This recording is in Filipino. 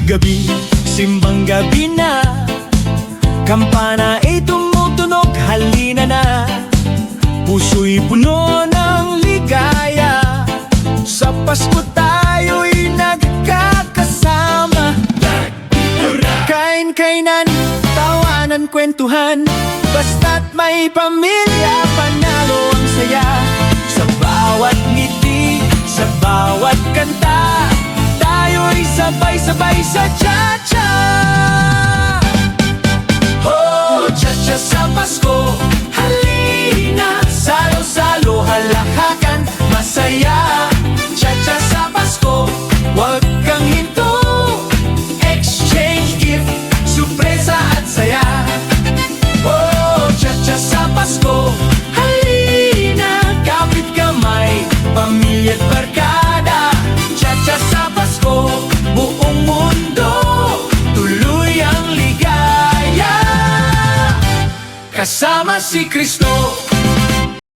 gabi, simbang gabi na, kampana ay tumutunog, halina na. Puso'y puno ng ligaya, sa Pasko tayo'y nagkakasama. Kain-kainan, tawanan, kwentuhan, basta't may pamilya, panalo ang saya. Sa bawat ngiti, sa bawat kanta, tayo'y sabay-sabay sa cha-cha. Oh, cha-cha sa Pasko, halina, salo-salo, halahakan, masaya. Cha-cha sa Pasko, wag kang hinto, exchange gift, sorpresa at saya. Oh, cha-cha sa Pasko, halina, kapit kamay, pamilya't barkada. Cha-cha sa Pasko, buong mundo, tuloy ang ligaya. Kasama si Kristo.